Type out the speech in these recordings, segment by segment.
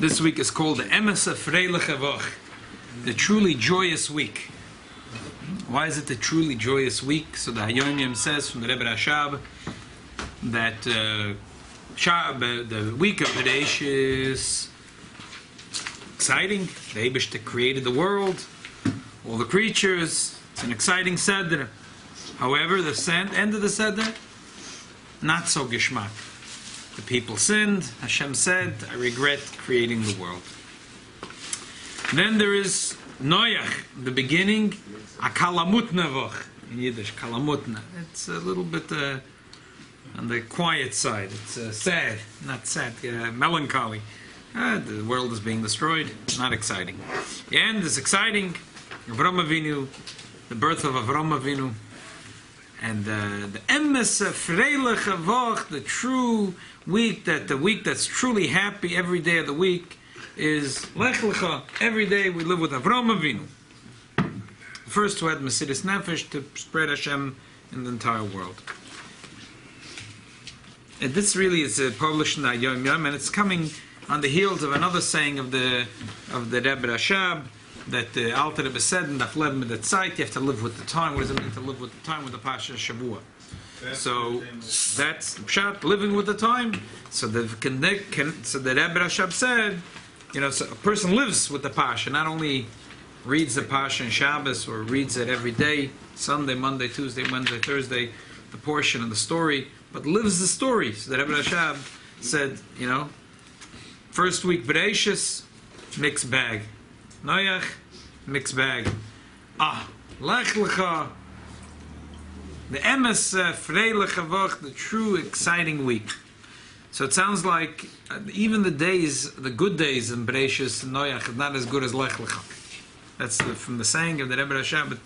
This week is called the Lech Lecha, the truly joyous week. Why is it the truly joyous week? So the Hayom says from the Rebbe Rashab that the week of Parshyos is exciting. The Eibishter created the world, all the creatures. It's an exciting Seder. However, the end of the Seder, not so gishmak. The people sinned. Hashem said, I regret creating the world. Then there is Noach, the beginning, a kalamutna in Yiddish, kalamutna. It's a little bit on the quiet side. It's sad, not sad, melancholy. The world is being destroyed. Not exciting. The end is exciting. Avram Avinu, the birth of Avram Avinu. And the emes Lech Lecha, the true week, the week that's truly happy every day of the week, is Lech Lecha. Every day we live with Avram Avinu. First who had Mesiris Nefesh to spread Hashem in the entire world. And this really is published in the Yom Yom, and it's coming on the heels of another saying of the Rebbe Rashab, that the Alter Rebbe said in Daf Lev Midat Tzeit, you have to live with the time. What does it mean to live with the time? With the parshyos Shavua. So that's pshat, living with the time. So the Rebbe Rashab said, so a person lives with the parsha, not only reads the parsha in Shabbos or reads it every day, Sunday, Monday, Tuesday, Wednesday, Thursday, the portion of the story, but lives the story. So the Rebbe Rashab said, first week Parshyos, mixed bag. Noach, mixed bag. Lech Lecha, the emes Lech Lecha, the true exciting week. So it sounds like even the good days in Parshyos and Noach is not as good as Lech Lecha. That's from the saying of the Rebbe Rashab. But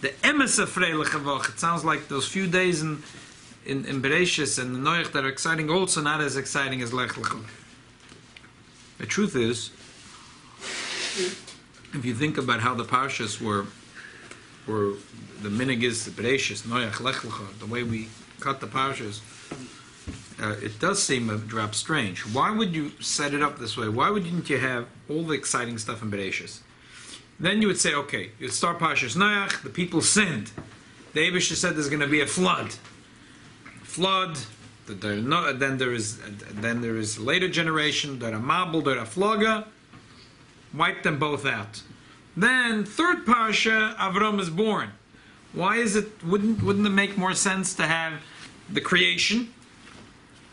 the emes Lech Lecha, it sounds like those few days in Parshyos and the Noach that are exciting, also not as exciting as Lech Lecha. The truth is, if you think about how the parshyos were the minig is the Parshyos, Noach, Lech Lecha, the way we cut the parshyos, it does seem a drop strange. Why would you set it up this way? Why wouldn't you have all the exciting stuff in Parshyos? Then you would say, okay, you'd start Parshyos Noach, the people sinned. The Eibishter said there's going to be a flood. Then there is later generation, there are Mabel, there are Floga. Wipe them both out. Then third parsha, Avram is born. Why is it? Wouldn't it make more sense to have the creation,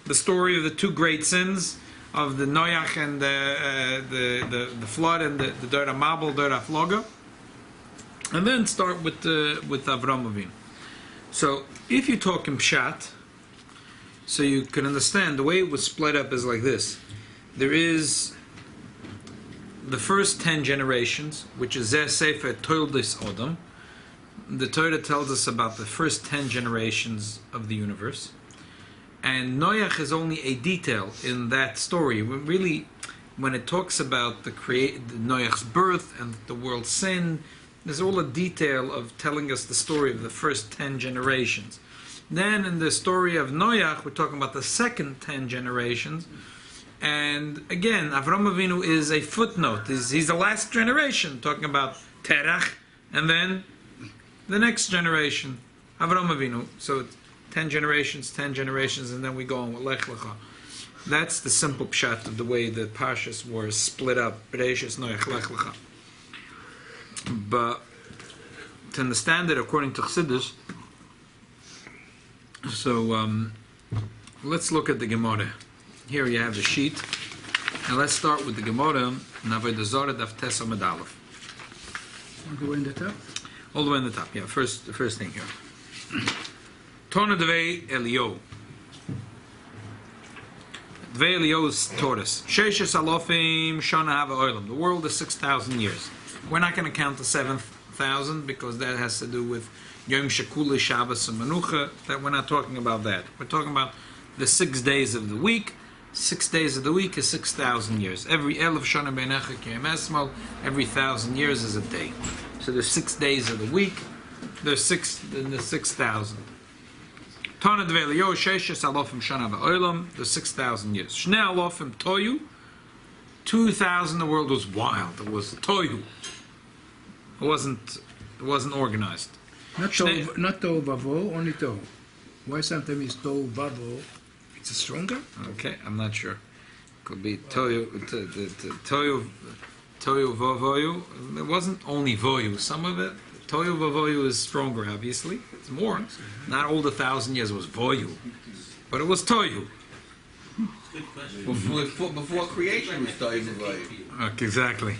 the story of the two great sins of the Noach and the flood and the Dora Mabel, Dora Floga, and then start with Avram Avinu. So if you talk in pshat, so you can understand the way it was split up is like this. There is the first 10 generations, which is Zeh Sefer Toldis Odom. The Torah tells us about the first 10 generations of the universe. And Noach is only a detail in that story. When it talks about Noach's birth and the world's sin, there's all a detail of telling us the story of the first 10 generations. Then in the story of Noach, we're talking about the second 10 generations. And again, Avram Avinu is a footnote. He's the last generation, talking about Terach, and then the next generation, Avram Avinu. So it's 10 generations, and then we go on with Lech Lecha. That's the simple pshat of the way the parshyos were split up. Parshyos, Noach, Lech Lecha. But to understand it according to Chassidus, so let's look at the Gemara. Here you have the sheet, and let's start with the Gemara. Avodah Zarah Daf Tes Amud Aleph. All the way in the top. All the way in the top. Yeah, the first thing here. Tona Dvei Elio. Dvei Elio's Torus. Sheishes Alofim Shana Hava Olam. The world is 6,000 years. We're not going to count the 7,000 because that has to do with Yom Shekuli, Shabbos, and Menucha. That we're not talking about that. We're talking about the 6 days of the week. 6 days of the week is 6,000 years. Every Elef Shana Beinecha Kiyam Esmal, every 1,000 years is a day. So there's 6 days of the week. There's 6,000. Tana Dvei Elio Sheishes Alofim Shana Va'olam. There's 6,000 years. Shnei Alofim Toyu. 2000, the world was wild. It was tohu. It wasn't organized. Not tohu vavo, only tohu. Why sometimes it's tohu vavo? It's stronger? Okay, I'm not sure. Could be tohu vavoyu. It wasn't only voyu. Some of it, tohu vavoyu is stronger, obviously. It's more. Not all the 1,000 years was voyu. But it was tohu. Before creation was tohu. Okay, exactly.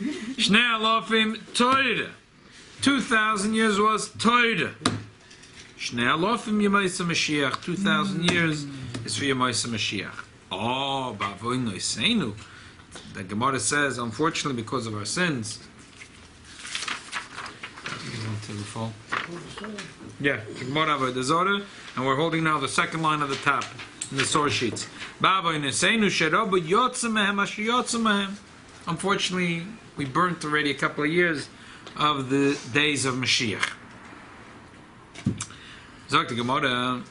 Shnei alofim toida. 2,000 years was toida. Shnei alofim Yemaisa Mashiach. 2,000 years is for Yemaisa Mashiach. Oh, ba'avoy noisenu. The Gemara says, unfortunately, because of our sins. Yeah, the Gemara avoid the Zohar, and we're holding now the second line of the top in the source sheets. Ba'avoy noisenu sherobu yotzeh mehem asher yotzeh mehem. Unfortunately, we burnt already a couple of years of the days of Mashiach. Zog the Gemara.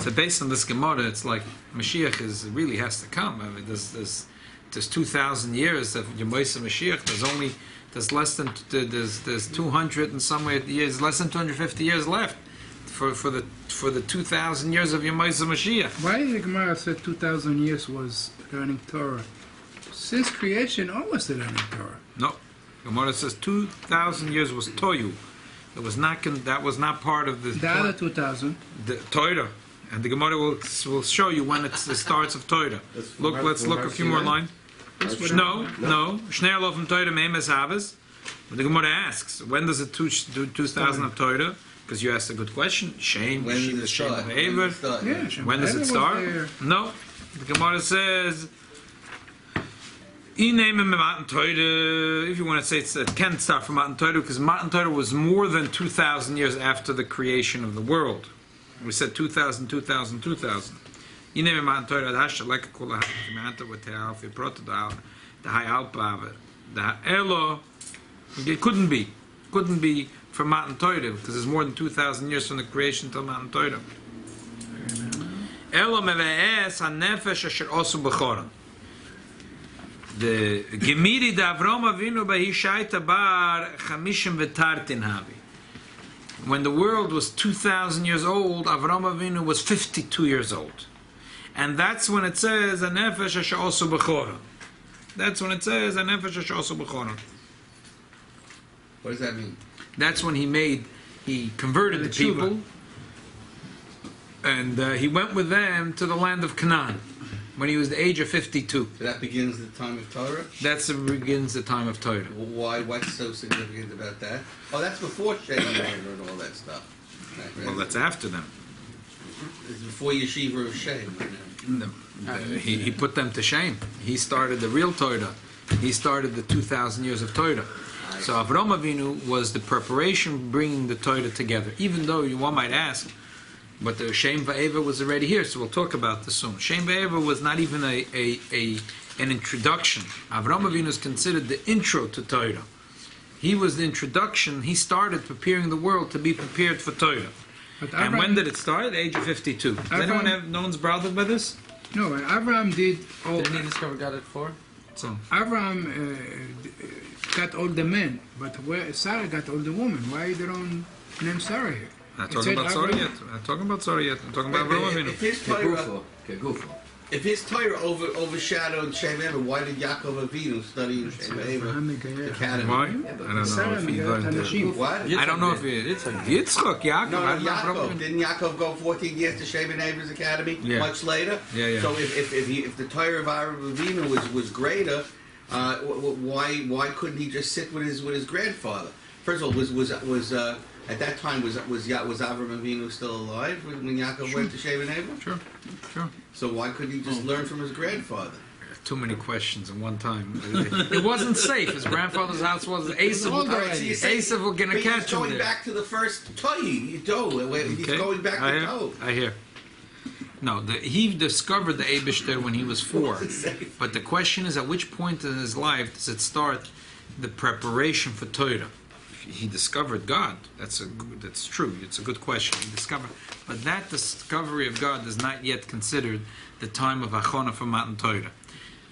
So based on this Gemara, it's like Mashiach really has to come. I mean, there's 2,000 years of Yemaisa Mashiach. There's 200 and some years, less than 250 years left for the 2,000 years of Yemaisa Mashiach. Why did the Gemara said 2,000 years was learning Torah? Since creation, almost learning Torah. No, Gemara says 2,000 years was Toyu. That was not part of the other 2,000. The Torah. And the Gemara will show you when it's the starts of Torah. Let's look a few more lines. No. Shnei alofim Torah me'emes havas. But the Gemara asks, when does it do 2,000 of Torah? Because you asked a good question. Shame. When does it start? When does it start? No. The Gemara says, if you want to say it can't start from Matan Torah, because Matan Torah was more than 2,000 years after the creation of the world. We said 2,000. It couldn't be from Matan Torah, because it's more than 2,000 years from the creation till Matan Torah. The Gemiri da Avram Avinu b'hishaita bar 50 v'tartin havi. When the world was 2,000 years old, Avram Avinu was 52 years old. And that's when it says, Anefesh asher osu b'chora. That's when it says, Anefesh asher osu b'chora. What does that mean? That's when he converted the people, and he went with them to the land of Canaan, when he was the age of 52. So that begins the time of Torah? That begins the time of Torah. Why? What's so significant about that? Oh, that's before Shem and all that stuff. Well, that's after them. It's before Yeshiva of Shem. He put them to shame. He started the real Torah. He started the 2,000 years of Torah. So Avram Avinu was the preparation bringing the Torah together. Even though one might ask, but the Shem Va'eva was already here, so we'll talk about this soon. Shem Va'eva was not even an introduction. Avram Avinu is considered the intro to Torah. He was the introduction. He started preparing the world to be prepared for Torah. And when did it start? At the age of 52. Does anyone have no one's bothered by this? No, Abraham did all. Didn't he discover God at 4? So Abraham got all the men, but where Sarah got all the women? Why they don't name Sarah here? I'm not talking about Sarah yet. I'm not talking about Sarah yet. I'm talking about Avraham Avinu. If his Torah overshadowed Shem Ever, why did Yaakov Avinu study Shem Ever Academy? Why? I don't know if he learned. What? I don't know if Yitzchak, Yaakov. No, Yaakov. Didn't Yaakov go 14 years to Shem Ever's Academy? Yeah. Much later. Yeah. So if the Torah of Avinu was greater, why couldn't he just sit with his grandfather? First of all, was at that time was Avram Avinu still alive when Yaakov went to Shem Ever? Sure. So why couldn't he just learn from his grandfather? Too many questions in one time. It wasn't safe. His grandfather's house was Esav. Esav was going to catch him. He's going back to the first He's going back to Tov. I hear. No, he discovered the Eibishter when he was 4. But the question is, at which point in his life does it start the preparation for Torah? He discovered God. That's true. It's a good question. He discovered, but that discovery of God is not yet considered the time of Achona for Matan Torah.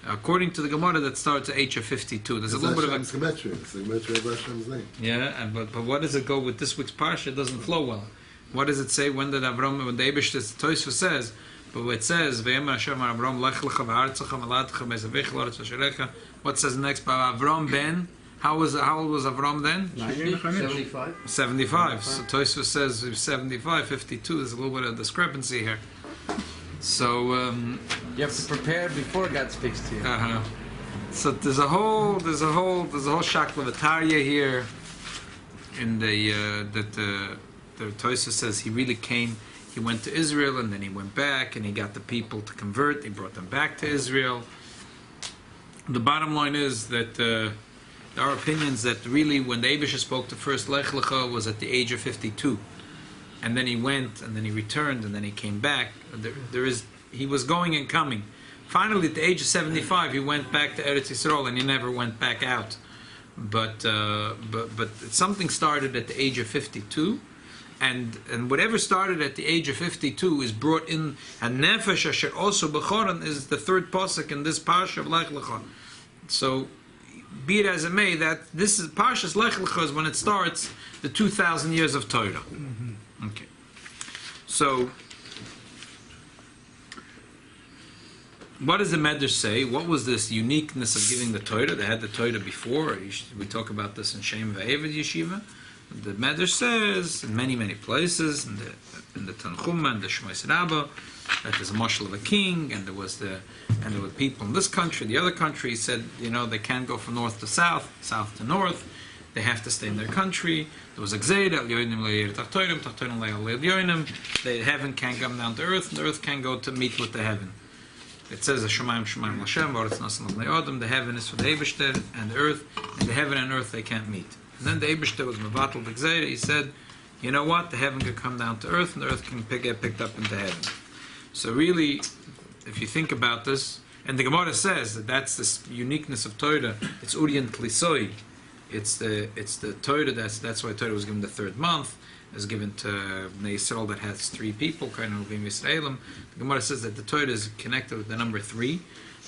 According to the Gemara, that starts at age of 52. There's a little bit of Hashem's gematria. It's the gematria of Hashem's name. yeah, but what does it go with this week's parsha? It doesn't flow well. What does it say? When did Avram? When the Eibush Tosfos says, but it says, "V'yemar Hashem Avram Lech Lecha v'Artzecha v'Ladcha Mezaveich L'Aretz v'Sherecha." What says next? By Avram ben. How old was Avram then? 75. 75. So Tosfos says he was 75, 52. There's a little bit of discrepancy here. So You have to prepare before God speaks to you. so there's a whole shaklavataria here in the Tosfos says he really came. He went to Israel and then he went back and he got the people to convert. He brought them back to Israel. The bottom line is that there are opinions that really when the Eibush spoke the first Lech Lecha was at the age of 52. And then he went, and then he returned, and then he came back. He was going and coming. Finally, at the age of 75, he went back to Eretz Yisrael, and he never went back out. But something started at the age of 52, and whatever started at the age of 52 is brought in. And Nefesh Asher also B'choran is the third pasuk in this parsha of Lech Lecha. So, be it as it may, that this is Parshas Lech Lecha is when it starts the 2,000 years of Torah. Okay. So, what does the Medrash say? What was this uniqueness of giving the Torah? They had the Torah before. We talk about this in Shem V'Eved Yeshiva. The Medrash says in many, many places, in the Tanchuma and the Shmos Rabbah, that there's a marshal of a king, and there were people in this country, the other country. He said, they can't go from north to south, south to north. They have to stay in their country. There was a gzeira, the heaven can't come down to earth, and the earth can't go to meet with the heaven. It says, the heaven is for the Eibishter, and the earth, and the heaven and earth they can't meet. And then the Eibishter was mevatel the gzeira. He said, you know what, the heaven can come down to earth, and the earth can get picked up into heaven. So really, if you think about this, and the Gemara says that that's this uniqueness of Torah, it's Urient Lisoi. It's the Torah, that's why Torah was given the third month. It was given to Bnei Yisrael that has three people, Kohen Levim Yisraelim. The Gemara says that the Torah is connected with the number 3,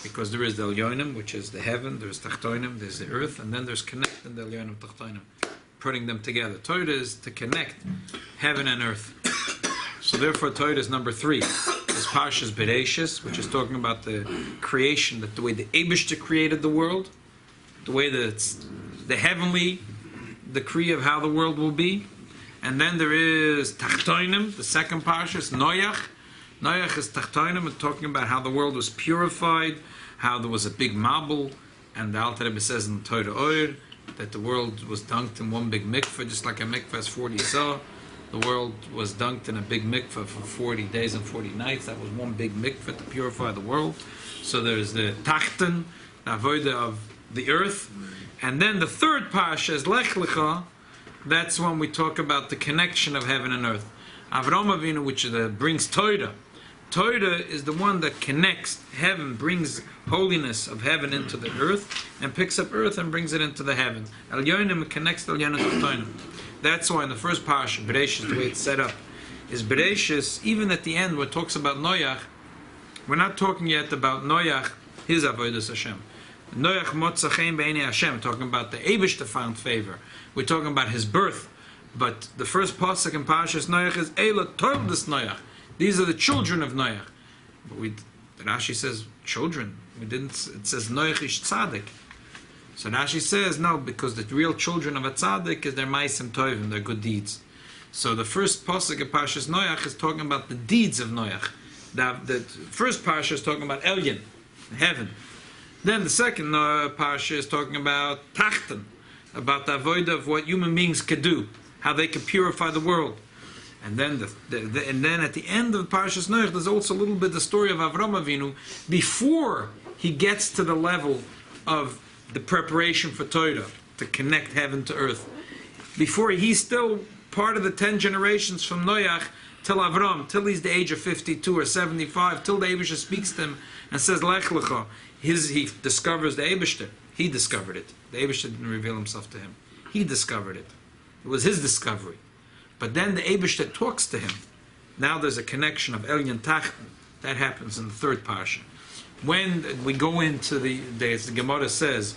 because there is the Elyonim, which is the heaven, there's Tachtonim, there's the earth, and then there's connecting the Elyonim Tachtonim, putting them together. Torah is to connect heaven and earth. So therefore Torah is number 3. There's Parshas Bereshis, which is talking about the creation, that the way the Eibishter created the world, the way that the heavenly decree of how the world will be. And then there is Tachtonim, the second Parshas, Noach. Noach is Tachtonim, it's talking about how the world was purified, how there was a big mabul, and the Alter Rebbe says in Torah Oyer that the world was dunked in one big mikveh, just like a mikveh has 40 sah. The world was dunked in a big mikveh for 40 days and 40 nights. That was one big mikveh to purify the world. So there's the Tachten, the avodah of the earth. And then the third parsha is Lech Lecha. That's when we talk about the connection of heaven and earth. Avram Avinu, which brings Torah. Torah is the one that connects heaven, brings holiness of heaven into the earth, and picks up earth and brings it into the heaven. El Yonim connects the Elyonim Tachtonim. That's why in the first parsha, Bereshis, the way it's set up, is Bereshis, even at the end where it talks about Noach, we're not talking yet about Noach, his avodas Hashem. Noach motzachem b'einei Hashem, talking about the Eibishter found favor. We're talking about his birth. But the first pasuk in Parshas Noach is Eila Toldos Noach. These are the children of Noach. But Rashi says children. It says Noach ish tzaddik. So Rashi says no, because the real children of a tzaddik is their ma'asim tovim, their good deeds. So the first pasuk in Parshas Noach is talking about the deeds of Noach. The first parsha is talking about Elyon, heaven. Then the second parsha is talking about Tachten, about the avodah of what human beings could do, how they could purify the world. And then and then at the end of Parshas Noach, there's also a little bit the story of Avram Avinu before he gets to the level of the preparation for Torah, to connect heaven to earth. Before he's still part of the 10 generations from Noach till Avram, till he's the age of 52 or 75, till the Eibishter speaks to him and says Lech Lecha. He discovers the Eibishter. He discovered it. The Eibishter didn't reveal himself to him. He discovered it. It was his discovery. But then the Eibishter talks to him. Now there's a connection of Elyon Tachten. That happens in the third parsha. when we go into the Gemara says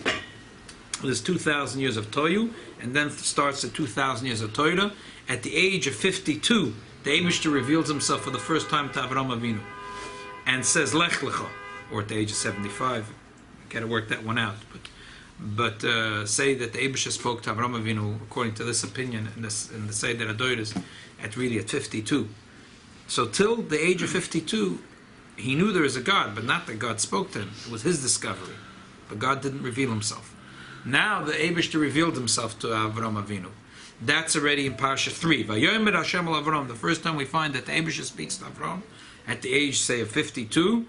there's 2,000 years of Toyu, and then starts the 2,000 years of Torah. At the age of 52, the Eibishter reveals himself for the first time to Avraham Avinu and says Lech Lecha, or at the age of 75. Got to work that one out, but say that the Eibishter spoke to Avraham Avinu according to this opinion in the Seder Adoros at 52. So till the age of 52, he knew there is a God, but not that God spoke to him. It was his discovery, but God didn't reveal himself. Now the Eibishter revealed himself to Avraham Avinu. That's already in Parsha 3. Vayomer Hashem al Avram. The first time we find that the Eibishter speaks to Avram at the age, say, of 52.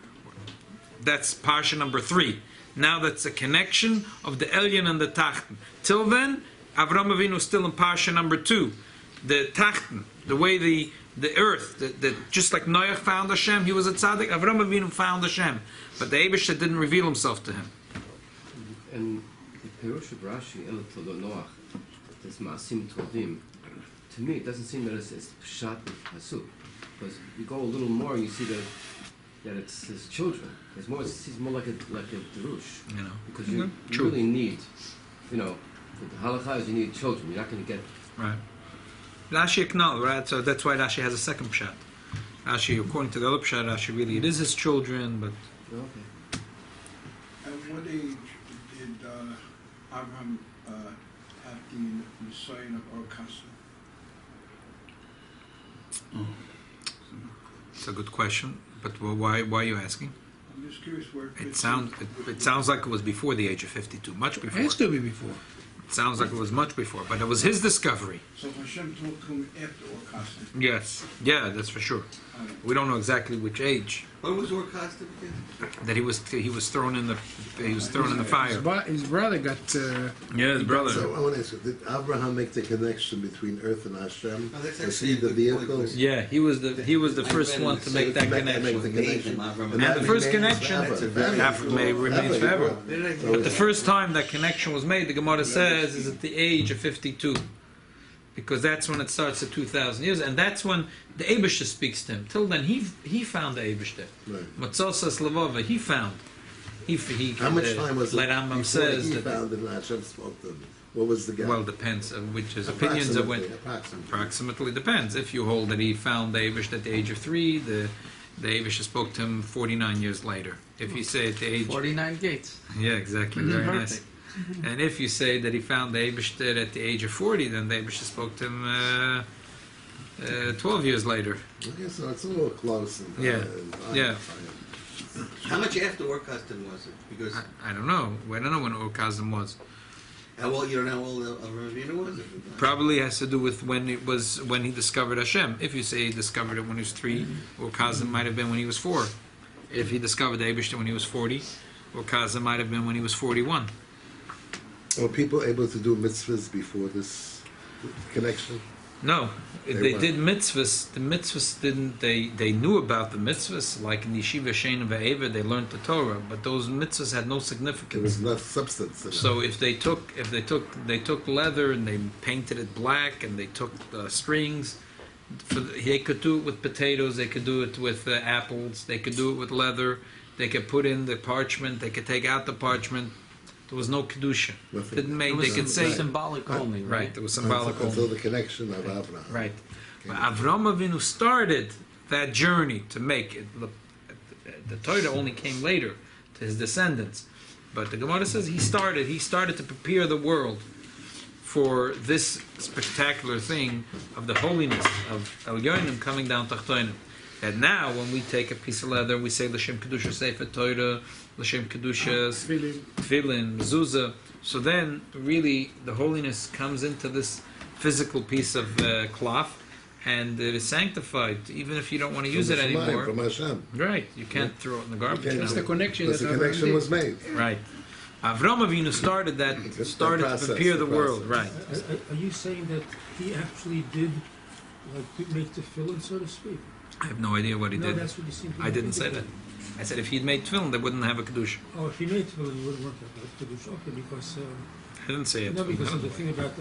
That's Parsha number 3. Now that's a connection of the Elyon and the Tachten. Till then, Avram Avinu is still in Parsha number 2. The Tachten, the way the earth, just like Noach found Hashem, he was a tzaddik. Avram Avinu found Hashem, but the Eibishter didn't reveal himself to him. And the Perush of Rashi, El Todo Noach, this Maasim Tovim, to me it doesn't seem that it's Pshat Pasuk. Because you go a little more, you see that it's his children. It's more like a Derush. You know, because you really need, the halakha is you need children. You're not going to get right. Rashi acknowledged, right? So that's why Rashi has a second pshat. Rashi, according to the other pshat, Rashi really it is his children, but. Okay. At what age did Abraham have the Messiah of Orkasa? It's a good question, but why are you asking? I'm just curious where it sounds like it was before the age of 52, much before. It has to be before. It sounds like it was much before, but it was his discovery. So Hashem talked to him after Orkasa? Yes, yeah, that's for sure. We don't know exactly which age. When was Orkasa again? That he was thrown in the fire. His brother got. Yeah, his brother. So I want to ask you, did Abraham make the connection between earth and Hashem? Oh, that's To actually see a the good vehicles? point. Yeah, he was the first one to make that connection. And And the first connection remains forever. But But the first time that connection was made, the Gemara says, is at the age of 52. Because that's when it starts at 2,000 years, and that's when the Eibishter speaks to him. Till then, he found the Eibishter. Right. Matzosas Levova, he found. How much time was it Let Rambam before says he that. found and Hashem spoke to him? What was the gap? Well, depends, which is opinions of when. Approximately depends. If you hold that he found the Eibishter at the age of 3, the Eibishter spoke to him 49 years later. If you say at the age 49 gates. Yeah, exactly. Very nice. And if you say that he found the Eibishter at the age of 40, then the Eibishter spoke to him 12 years later. Okay, so it's a little close. Yeah. How much after Orkasa was it? Because I don't know. I don't know when Ur Kasdim was. how old? You don't know how old Ravina was? Probably has to do with when he discovered Hashem. If you say he discovered it when he was 3, Ur Kasdim might have been when he was 4. If he discovered the Eibishter when he was 40, Ur Kasdim might have been when he was 41. Were people able to do mitzvahs before this connection? No, they weren't. did mitzvahs. The mitzvahs didn't. They knew about the mitzvahs, like in Yeshiva Shein and Ve'eva, they learned the Torah, but those mitzvahs had no There significance. was no substance in it. So if they took leather and they painted it black and they took strings, they could do it with potatoes. They could do it with apples. They could do it with leather. They could put in the parchment. They could take out the parchment. There was no kedusha. Nothing. Didn't make. It was They could say symbolic only, right? right. There was symbolic. Until the connection of Abraham. Right. But Avram Avinu started that journey to make it. The Torah only came later to his descendants. But the Gemara says he started to prepare the world for this spectacular thing of the holiness of Elyonim coming down Tachtonim. That now, when we take a piece of leather, we say L'Shem Kedusha Sefer Torah, L'Shem Kedusha Tefillin, Mezuzah. So then, really, the holiness comes into this physical piece of cloth, and it is sanctified, even if you don't want to use it anymore. From Hashem. Right, you can't throw it in the garbage. Okay, now. That's the connection. Because the that connection Abraham was made. Right. Avram Avinu started to prepare the world. Right. Are you saying that he actually did make the tefillin, so to speak? I have no idea what he No, did. that's what you seem to I didn't say indicate. that. I said if he'd made tefillin, they wouldn't have a kedusha. Oh, if he made tefillin, you wouldn't work out the Kiddush. Okay, because... I didn't say it. no, because of the thing about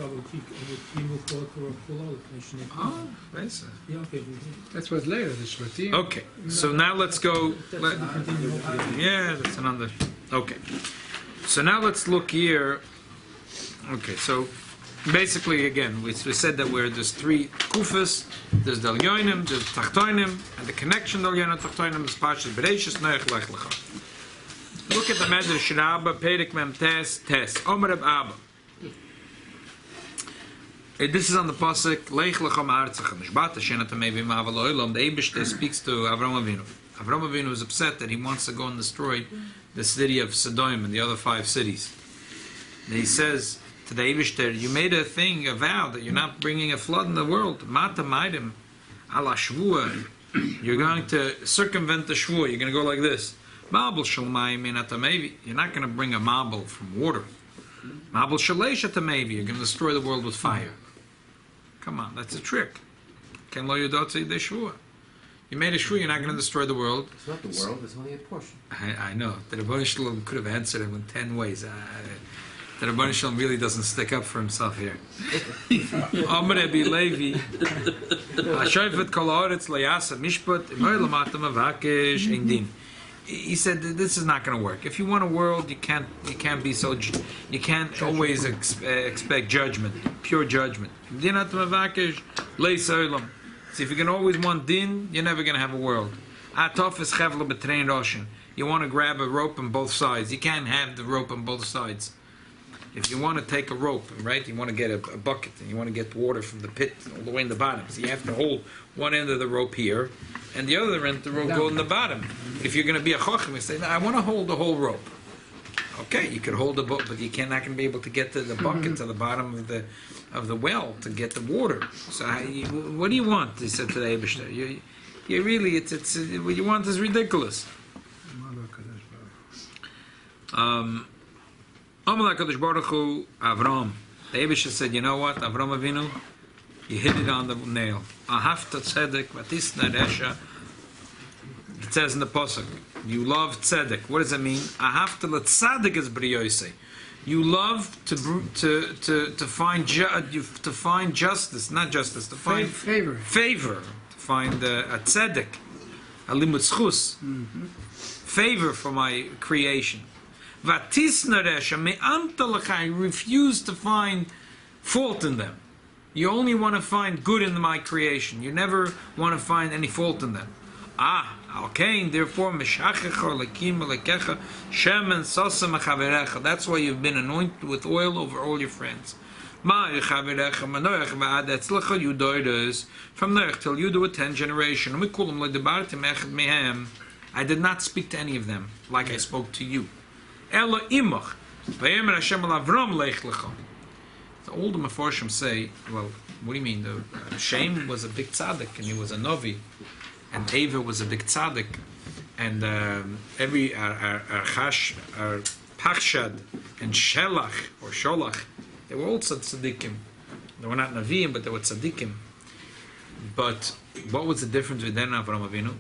Oh, that's yeah, okay. That was later, the Shvatim. okay. So now let's go. Continue. Yeah, that's another. Okay. So now let's look here. Okay, so basically, again, we said that there's three kufas. There's Del Yoinim, there's Tachtoinim, and the connection Del Yoinim Tachtoinim is parshyos Bereishis Lech Lecha. Look at the Medrash Rabba, Perek Mem Tes. Omer Reb Abba. This is on the pasuk Lech Lecha Ma'artzecha Mishbat Hashem Atamevi Ma'aval Olam. The Eibishter speaks to Avram Avinu. Avram Avinu is upset that he wants to go and destroy the city of Sodom and the other 5 cities. And he says to the Eibishter, you made a vow that you're not bringing a flood in the world. Mata Maidim Ala Shvua. You're going to circumvent the Shvua. You're going to go like this. Mabel Shalmayim in Atamevi. You're not going to bring a mabel from water. Mabel Shalesh Atamevi. You're going to destroy the world with fire. Come on, that's a trick. Ken lo yodotzi de shvua. You made a shvua. You're not going to destroy the world. It's not the world. It's only a portion. I know. The Rabbi Shalom could have answered him in 10 ways. The Rabbi Shalom really doesn't stick up for himself here. Amr Ebi Levi. Hashoifet kol haaretz layasa mishpat imoy lamata mavakesh ein din. He said that this is not going to work. If you want a world, you can't be so. You can't always expect judgment, pure judgment. So if you can always want din, you're never going to have a world. You want to grab a rope on both sides. You can't have the rope on both sides. If you want to take a rope, right, you want to get a bucket and you want to get water from the pit all the way in the bottom. So you have to hold one end of the rope here and the other end of the rope go in the bottom. If you're going to be a chochem, you say, no, I want to hold the whole rope. Okay, you could hold the boat, but you're not going to be able to get to the bucket to the bottom of the well to get the water. So what do you want? He said to the Eibishter. You really, it's what you want is ridiculous. Amalek Kadosh Baruch Hu, Avram. The Eibishter said, you know what, Avram Avinu, you hit it on the nail. Ahavta tzedek vatisna resha. It says in the pasuk, you love tzedek. What does it mean? Ahavta letzedek is briyosei. You love to find justice, not justice, to find favor, to find a tzedek, a limud schus, favor for my creation. Vatisna resha me'amta lecha. You refuse to find fault in them. You only want to find good in my creation. You never want to find any fault in them. Okay, therefore, that's why you've been anointed with oil over all your friends. From there till you do a 10th generation. I did not speak to any of them like I spoke to you. The older Meforshim say, well, what do you mean? Shem was a big tzaddik and he was a novi, and Eva was a big tzaddik, and every Pachshad and Shelach or Sholach, they were also tzaddikim. They were not Naviim, but they were tzaddikim. But what was the difference with them and Avraham Avinu?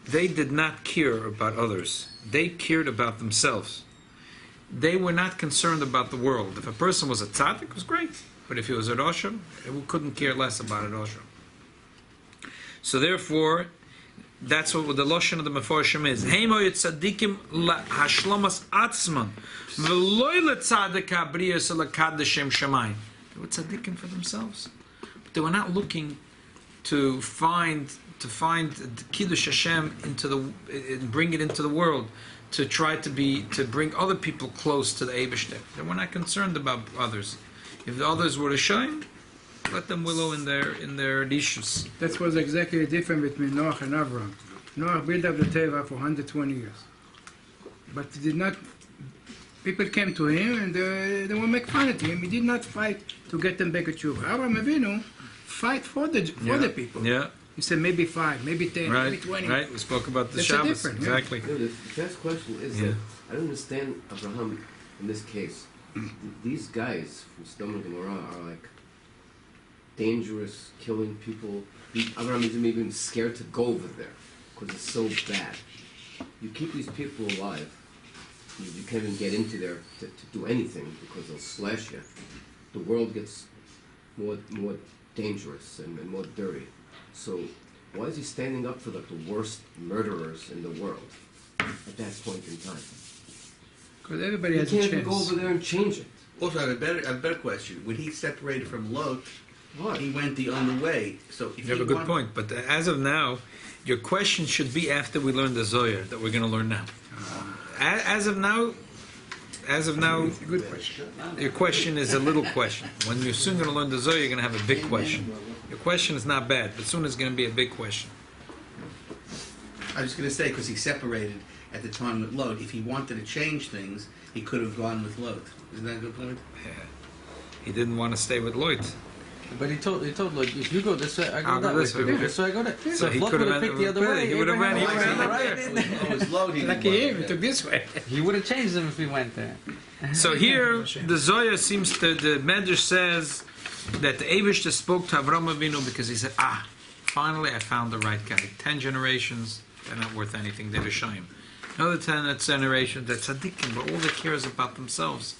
They did not care about others. They cared about themselves. They were not concerned about the world. If a person was a tzaddik, it was great. But if he was a Rosham, we couldn't care less about a Rosham. So therefore, that's what the Lashon of the Meforshim is. Heimoy tzaddikim hashlomas atzman v'loy letzaddik habriyos lekadeshem shamayim. They were tzaddikim for themselves, but they were not looking to find Kiddush Hashem and bring it into the world, to try to bring other people close to the Eibishter. They were not concerned about others. If the others were to shine, let them willow in their issues. That was exactly different between Noach and Avram. Noach built up the Teva for 120 years, but he did not. People came to him and they would make fun of him. He did not fight to get them back at Tshuva. Avram Avinu fight for the people. Yeah. He said maybe 5, maybe 10, maybe 20. Right, we spoke about the That's Shabbos. Exactly. Yeah, the first question is that I don't understand Abraham in this case. These guys from Sodom and Gomorrah are like dangerous, killing people. Abraham isn't even scared to go over there because it's so bad. you keep these people alive. You can't even get into there to do anything because they'll slash you. The world gets more dangerous and more dirty. So why is he standing up for the worst murderers in the world at that point in time? Because everybody You has a can't even chance. go over there and change it. Also, I have a better question. When he separated from Lot, What? he went the other way. So if You have a good point, but as of now, your question should be after we learn the Zohar that we're going to learn now. As of now, It's a good question. your question is a little question. When you're soon going to learn the Zohar, you're going to have a big question. Your question is not bad, but soon it's going to be a big question. I was going to say, because he separated at the time with Lot, if he wanted to change things, he could have gone with Lot. Isn't that a good point? He didn't want to stay with Lloyd. But he told like, if you go this way, I go I'll go that way. this If you way. go this way, I go that. So he if Lot could would have have picked the other way, he would have Abraham ran- he would would have have been ran right in there. Oh, it was Lot he didn't Lucky want. him, he took this way. He would have changed them if he went there. So here, the Zohar seems to, the Medrash says that the Eibushter spoke to Avram Avinu because he said, finally I found the right guy. 10 generations, they're not worth anything, they're Rishayim. Another 10 generations, they're tzaddikim, but all they care is about themselves.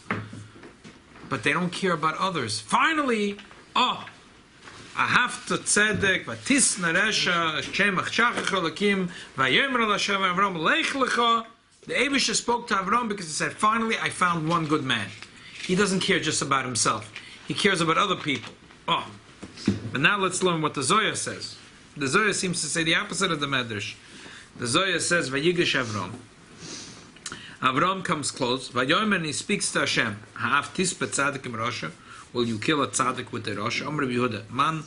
But they don't care about others. Finally, Ahavta tzedek, v'tisna resha, shemach shachach olakim, v'yemer al Hashem Avram Lech Lecha. The Eibushter spoke to Avram because he said, finally I found one good man. He doesn't care just about himself. He cares about other people. But now let's learn what the Zohar says. The Zohar seems to say the opposite of the Medrash. The Zohar says, Vayigash Avram. Avram comes close, Vayomer, and he speaks to Hashem. Ha'af tispa tzaddik im Rasha. Will you kill a tzaddik with the Rasha? Amr Yehuda. Man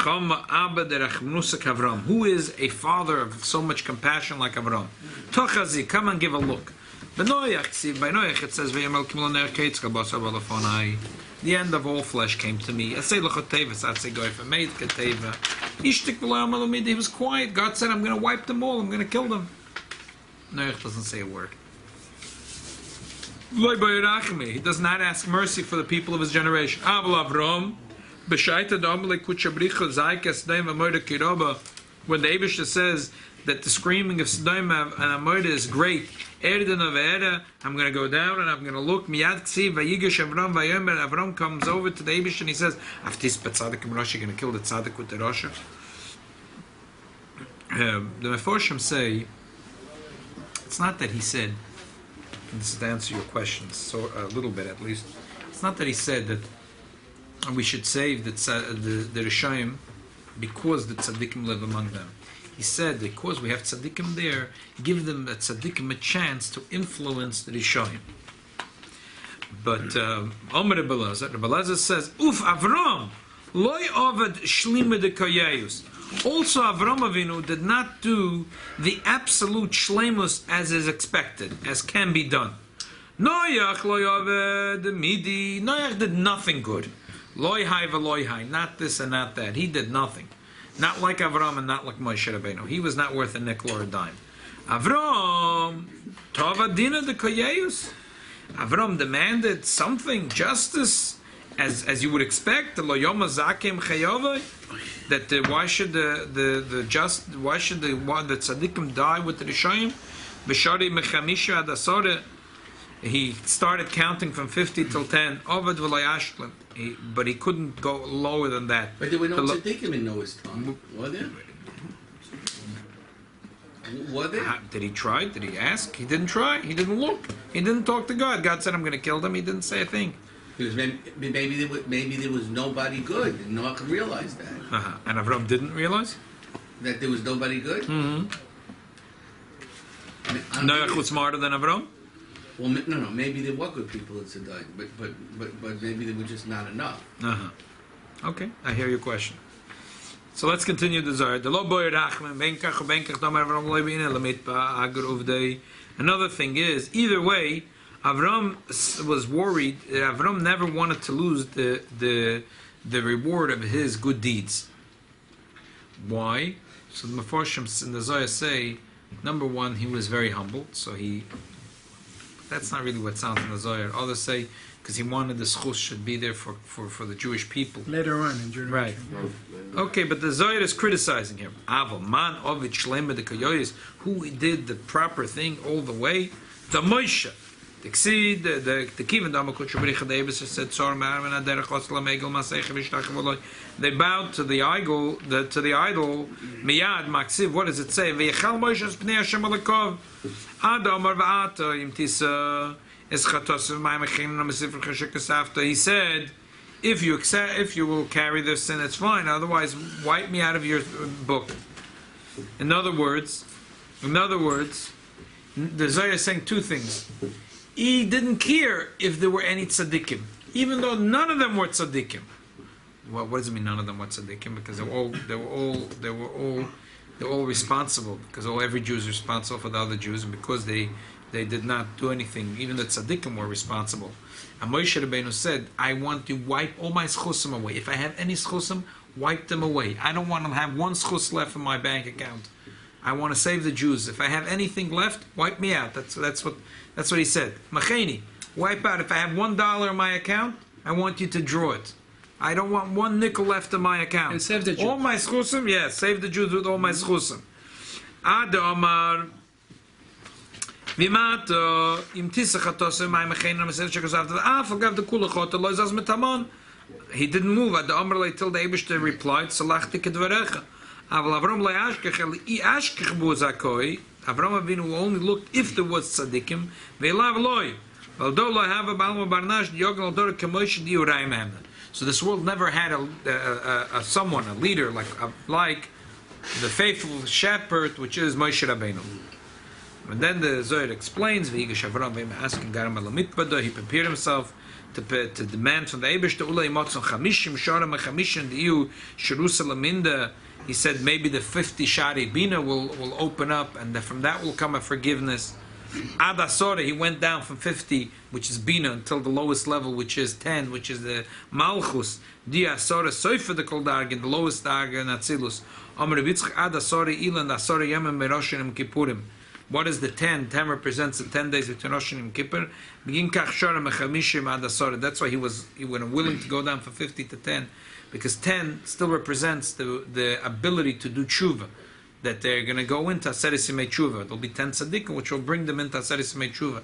cham abba derachnusak Avram. Who is a father of so much compassion like Avram? Tochazi, come and give a look. By Noach it says, Vayomer kimlo ner keitzka basar balafonai. The end of all flesh came to me. I say lechoteva, I say goyfa meit keteva. Ishtik v'lo amalomid. He was quiet. God said, I'm going to wipe them all. I'm going to kill them. Noach doesn't say a word. He does not ask mercy for the people of his generation. When the Eibushter says that the screaming of Sodom and Amorah is great, I'm going to go down and I'm going to look. Avram comes over to the Eibushter and he says, you're going to kill the tzaddik with the Rasha. The Meforshim say, it's not that he said, and this is to answer your question, so a little bit at least. It's not that he said that we should save the Rishayim because the tzaddikim live among them. He said because we have tzaddikim there, give them tzaddikim a chance to influence the Rishayim. But Omer Rabbi Elazar says, Uf Avram, loy ovad shlima de koyayus. Also, Avram Avinu did not do the absolute shlemus as is expected, as can be done. Noach loy oved midi. Noach did nothing good. Loy hai v'loy hai. Not this and not that. He did nothing. Not like Avram and not like Moshe Rabbeinu. He was not worth a nickel or a dime. Avram, tova dina de koyeyus. Avram demanded something, justice, as you would expect. Lo yoma zakim chayovay. That why should the tzaddikim die with the Rishayim? B'shari mechamisha ad asore. He started counting from 50 till 10. Ovad v'layashlim. But he couldn't go lower than that. But there were no tzaddikim in Noah's time, were there? Were there? Did he try? Did he ask? He didn't try. He didn't look. He didn't talk to God. God said, I'm going to kill them. He didn't say a thing. Because maybe there was nobody good, and Noah realized that. And Avram didn't realize? That there was nobody good? Mm-hmm. Noach was smarter than Avram? Well, no. Maybe there were good people in Sodom, but maybe there were just not enough. Okay, I hear your question. So let's continue the Zohar. Another thing is, either way, Avram was worried that Avram never wanted to lose the reward of his good deeds. Why? So the Meforshim in the Zohar say, number one, he was very humble, so he That's not really what sounds in the Zohar. Others say because he wanted the sichos should be there for the Jewish people. Later on in generation. Right. Okay, but the Zohar is criticizing him. Aval man ovid shlema de kayoyis, who did the proper thing all the way. The Moshe. The Kivin Damakut Shabricha Davis said, they bowed to the idol, Miyad Maksiv, what does it say? V'yechal Moshe's Pnei Hashem Alakov, Ad Omar V'ata, Yim Tisa, Eschatos Ma'amechim Namasifr Chashikasafta. He said, if you will carry this sin, it's fine. Otherwise, wipe me out of your book. In other words, the Zohar is saying two things. He didn't care if there were any tzaddikim, even though none of them were tzaddikim. Well, what does it mean none of them were tzaddikim? Because they were all responsible. Because every Jew is responsible for the other Jews, and because they did not do anything, even the tzaddikim were responsible. And Moshe Rabbeinu said, I want to wipe all my schusim away. If I have any schusim, wipe them away. I don't want to have one schus left in my bank account. I want to save the Jews. If I have anything left, wipe me out. That's what he said. Macheni, wipe out. If I have $1 in my account, I want you to draw it. I don't want one nickel left in my account. And save the Jews. All my schusim, yes, save the Jews with all my schusim. Ad Omar Vimata im tisachatose my macheni namaser shekosavta afagav the kulachot lo zaz metamon. He didn't move. Ad Omar till the Eibishter replied, Salachti kedvarecha. Aval Avram le'ashkech ashkech buzakoi. Avram Avinu only looked if there was tzaddikim. Ve'elav loy. Although lo have a balma barnash yogan aldor kemosh diuraim hamna. So this world never had a someone, a leader like the faithful shepherd, which is Moshe Rabbeinu. And then the Zohar explains, V'yigash Avram Avinu asking Garam Alamitbada, he prepared himself to demand from the Eibush to Ulay Motzon Chamishim Sharem Chamishim Diyu Shirusalaminda. He said maybe the 50 Shari Bina will open up, and from that will come a forgiveness. Ad Asora, he went down from 50, which is Bina, until the lowest level, which is 10, which is the Malchus. Di Asora Soifa the Kol Dargin, the lowest Dargin Atzilus. Amr Vitzch Ad Asora Ilan Asora Yemem Meroshinim Kippurim. What is the 10? 10 represents the 10 days between Rosh and Kippur. Begin Kach Shorem Echamishim Ad Asora. That's why he was willing to go down from 50 to 10. Because 10 still represents the ability to do tshuva, that they're going to go into Aseres Yimei Tshuva. There'll be 10 tzaddikim which will bring them into Aseres Yimei Tshuva.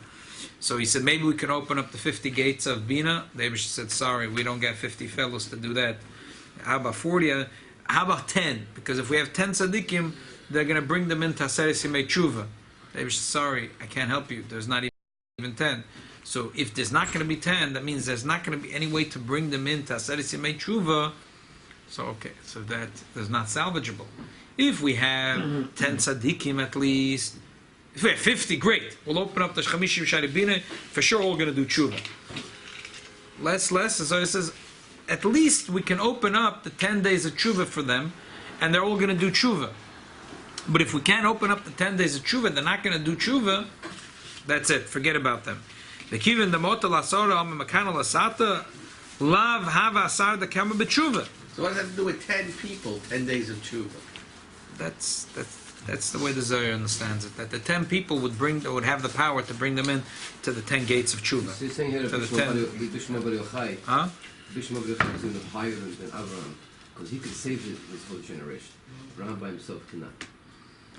So he said, maybe we can open up the 50 gates of Bina. The Eibush said, sorry, we don't get 50 fellows to do that. How about 40? How about 10? Because if we have 10 tzaddikim, they're going to bring them into Aseres Yimei Tshuva. The Eibush said, sorry, I can't help you. There's not even 10. So if there's not going to be 10, that means there's not going to be any way to bring them into Aseres Yimei Tshuva. So okay, so that is not salvageable. If we have 10 tzaddikim at least, if we have 50, great. We'll open up the Chamishim Sharibina. For sure, we're going to do tshuva. Less. So it says, at least we can open up the 10 days of tshuva for them, and they're all going to do tshuva. But if we can't open up the 10 days of tshuva, they're not going to do tshuva. That's it. Forget about them. The kivin the motel asora am makana lasata lav hava asar the kama b'tshuva. So what does that have to do with 10 people, 10 days of tshuva? That's the way the Zohar understands it. That the 10 people would have the power to bring them in to the 10 gates of tshuva. So you're saying here to that Bishma Bar Yochai, Huh? Bishma Bar Yochai is even higher than Abraham, because he could save his whole generation. Abraham by himself cannot.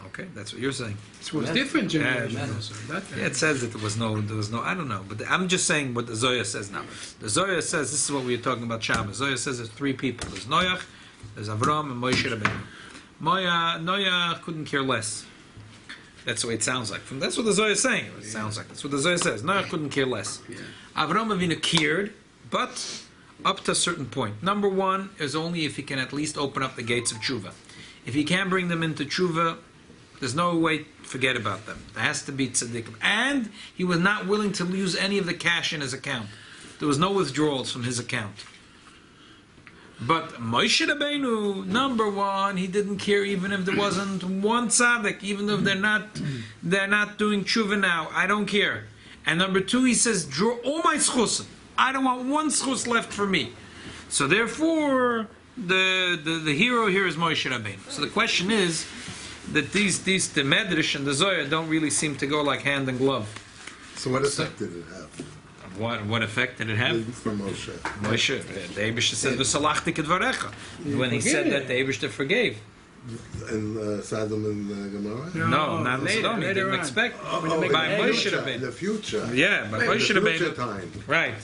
Okay, that's what you're saying. It was different generation. Yeah, also. Yeah, it says that there was no, I don't know, but I'm just saying what the Zohar says now. The Zohar says, this is what we were talking about Shabbos. Zohar says there's 3 people. There's Noach, there's Avram, and Moshe Rabbeinu. Noach couldn't care less. That's the way it sounds like. That's what the Zohar is saying. It sounds like. That's what the Zohar says. Noach couldn't care less. Yeah. Avram Avinu cared, but up to a certain point. Number 1 is only if he can at least open up the gates of tshuva. If he can't bring them into tshuva, there's no way, forget about them. There has to be tzaddikim. And he was not willing to use any of the cash in his account. There was no withdrawals from his account. But Moshe Rabbeinu, number 1, he didn't care even if there wasn't one tzaddik, even if they're not doing tshuva now. I don't care. And number 2, he says, draw all my schusim. I don't want one schus left for me. So therefore, the hero here is Moshe Rabbeinu. So the question is, that the Medrash and the Zohar don't really seem to go like hand and glove. So what effect did it have? What effect did it have? For Moshe. Moshe, the Eibishter said, "V'salachti kedvarecha." When he said that, the Eibishter forgave. And Sodom and Gomorrah? No, not in later, Sodom. He later didn't on. expect. When By they- Moshe In the Rabbeinu. future. Yeah, by In Moshe the future Rabbeinu. time. Right.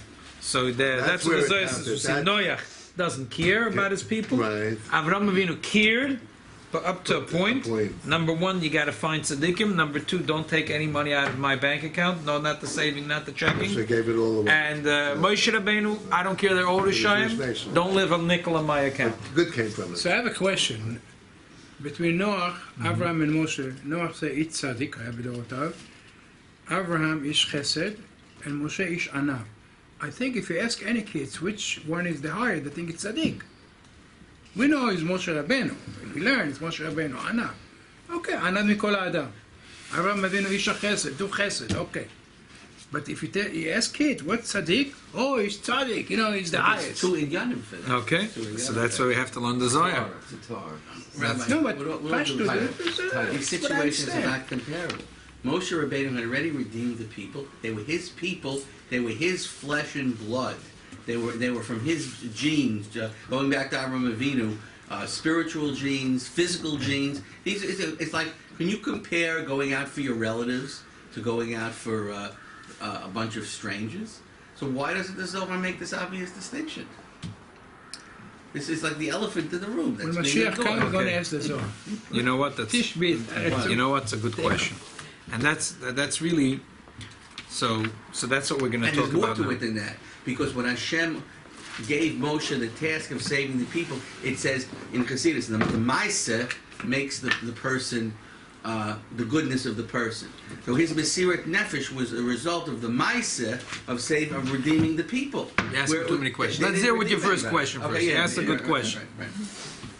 So that's where what the it Zohar happened. says. You see, That- Noach doesn't care about his people. Right. Avram Avinu cared, but up to a point. Number one, you got to find tzaddikim. Number two, don't take any money out of my bank account. No, not the saving, not the checking. Moshe gave it all away. And Moshe Rabbeinu, I don't care. They're old Jewish Shayim. nation. Don't live a nickel on my account. Good came from it. So I have a question. Between Noach, Avraham, and Moshe, Noach said, "Ish tzaddik, Abidorotav." Avraham ish chesed, and Moshe ish anav. I think if you ask any kids which one is the higher, they think it's tzaddik. We know it's Moshe Rabbeinu. We learn it's Moshe Rabbeinu, anav. Okay, anav mikol adam. Avraham Avinu ish chesed, do chesed, okay. But if you ask kids, what's tzaddik? Oh, he's tzaddik, you know, he's the It's highest. two Inyanim for that. Okay, so that's why we have to learn the Zohar. It's a Torah. Rabbi, No, but what do Pashto, we do? this is, These what I situations are understand. not comparable. Moshe Rabbeinu had already redeemed the people. They were his people. They were his flesh and blood. They were from his genes, going back to Avraham Avinu, spiritual genes, physical genes. It's like, can you compare going out for your relatives to going out for a bunch of strangers? So why doesn't the Zohar make this obvious distinction? This is like the elephant in the room. When That's being Mashiach comes, we're ignored. going to Okay. ask the Zohar. You know what? That's Tishbit. you know what's a good question, and that's really so. So that's what we're going to And talk there's more about to now. it than that, because when Hashem gave Moshe the task of saving the people, it says in Chassidus, the Maaseh makes the person the goodness of the person. So his Mesirat Nefesh was a result of the Maaseh of redeeming the people. You asked me too many questions. Let's deal with your first question first. You asked a good question. Right.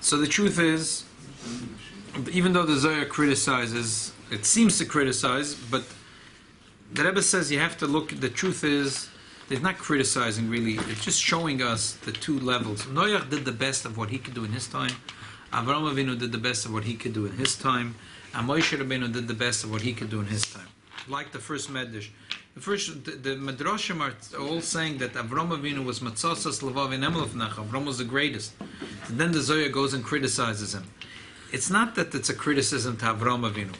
So the truth is, even though the Zohar criticizes, it seems to criticize, but the Rebbe says you have to look. The truth is, they're not criticizing really. It's just showing us the two levels. Noach did the best of what he could do in his time. Avraham Avinu did the best of what he could do in his time. And Moshe Rabbeinu did the best of what he could do in his time. Like the first Medrash. The Medrashim are all saying that Avraham Avinu was Matzosas Levav in Emlefnach. Avraham was the greatest. And then the Zohar goes and criticizes him. It's not that it's a criticism to Avraham Avinu.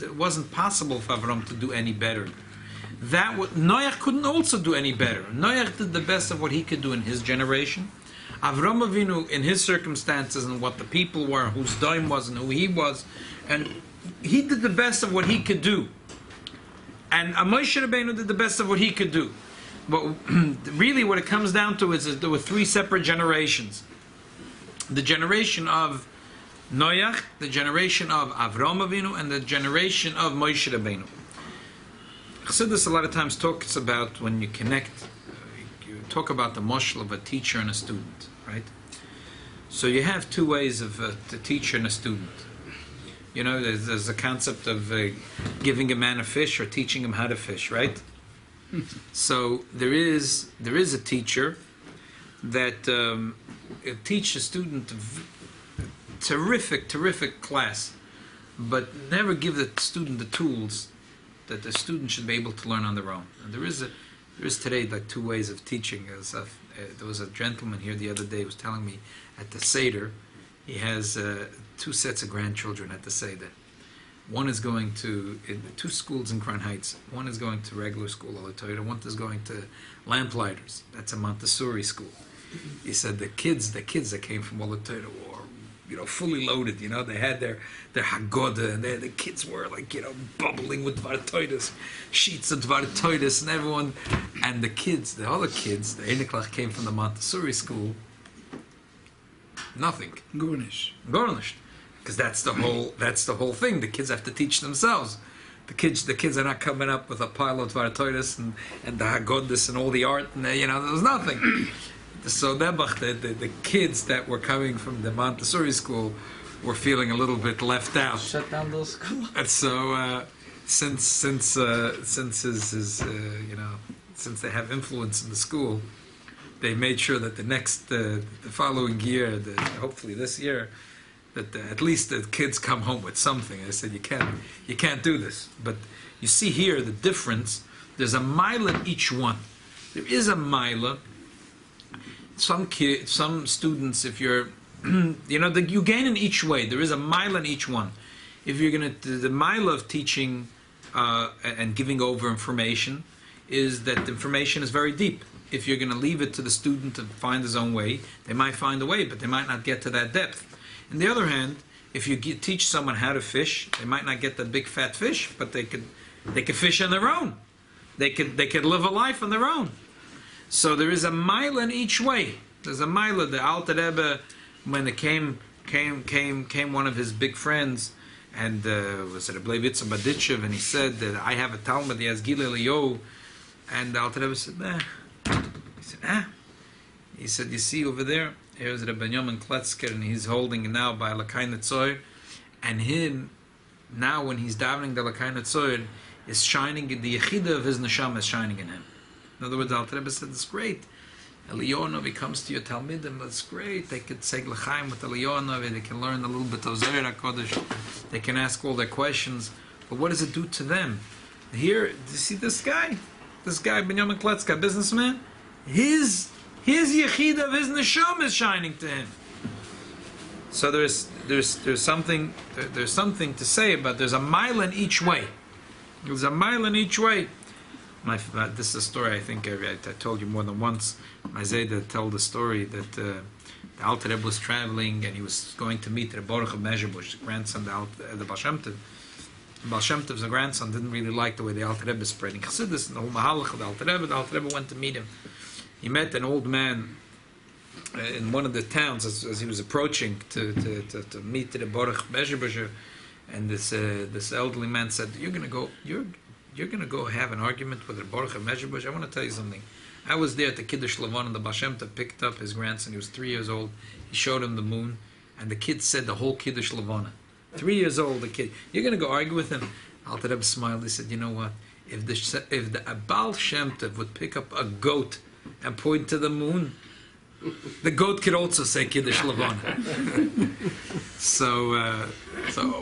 It wasn't possible for Avraham to do any better. Noach couldn't also do any better. Noach did the best of what he could do in his generation. Avraham Avinu, in his circumstances and what the people were, whose dime was and who he was, and he did the best of what he could do. And Moshe Rabbeinu did the best of what he could do. But really what it comes down to is that there were three separate generations. The generation of Noach, the generation of Avraham Avinu, and the generation of Moshe Rabbeinu. Chassidus a lot of times talks about when you connect, you talk about the moshel of a teacher and a student, right? So you have two ways of the teacher and a student. You know, there's a concept of giving a man a fish or teaching him how to fish, right? So there is a teacher that teach a student terrific class, but never give the student the tools that the student should be able to learn on their own. And there is today like two ways of teaching. There was a gentleman here the other day who was telling me at the Seder, he has two sets of grandchildren at the Seder. One is going to two schools in Crown Heights. One is going to regular school, Torah. One is going to Lamplighters. That's a Montessori school. He said the kids that came from Torah were, fully loaded. They had their Haggadah, and the kids were like, bubbling with Dvar sheets of Dvar and everyone. And the other kids, the Lech Lecha came from the Montessori school. Nothing. Garnish. Because that's the whole thing. The kids have to teach themselves. The kids are not coming up with a pile of Dvar and the Haggadah and all the art, and there was nothing. So the kids that were coming from the Montessori school were feeling a little bit left out. Shut down those schools. And so since they have influence in the school, they made sure that the following year, hopefully this year, that at least the kids come home with something. I said you can't do this. But you see here the difference There's a mila in each one. There is a mila. Some students, if you're, you gain in each way. There is a mila in each one. If you're the mila of teaching and giving over information is that the information is very deep. If you're going to leave it to the student to find his own way, they might find a way, but they might not get to that depth. On the other hand, if you teach someone how to fish, they might not get the big fat fish, but they could fish on their own. They could live a life on their own. So there is a mile in each way. There's a mile. The Alter Rebbe, when it came one of his big friends, and was it a Blevitz and Baditchev, and he said that I have a Talmud, he has Gilei Leo, and the Alter Rebbe said, nah. He said, He said, you see over there, here's Rabbi Yochanan Kletzker, and he's holding now by Lakai Netzoyer, and him, now when he's davening the Lakai Netzoyer, is shining, the Yechida of his Neshama is shining in him. In other words, the Alter Rebbe said, it's great. Eliyahu, he comes to your Talmidim, that's great. They could say L'chaim with Eliyahu, they can learn a little bit of Zohar HaKodesh, they can ask all their questions, but what does it do to them? Here, do you see this guy? This guy, Ben Yochanan Kletzker, businessman, his Yechida of his Neshama is shining to him. So there's something to say about, there's a mile in each way. There's a mile in each way. This is a story I think I told you more than once. My Zayda told the story that the Alter Rebbe was traveling and he was going to meet the Baruch of Mezhebush, the grandson of the Baal Shem Tov. The Baal Shem Tov's grandson didn't really like the way the Alter Rebbe is spreading Chassidus and the whole Mahalach of the Alter Rebbe. The Alter Rebbe went to meet him. He met an old man in one of the towns as he was approaching to meet the Baruch of Mezhebush, and this elderly man said, "You're going to go have an argument with the Baruch of Mezhebush. I want to tell you something. I was there at the Kiddush Levon, and the Baal Shem Tov picked up his grandson. He was 3 years old. He showed him the moon, and the kid said the whole Kiddush Levon. 3 years old, the kid. You're going to go argue with him?" Alter Rebbe smiled. He said, "You know what? If the Baal Shem Tov would pick up a goat and point to the moon, the goat could also say Kiddush Levon." So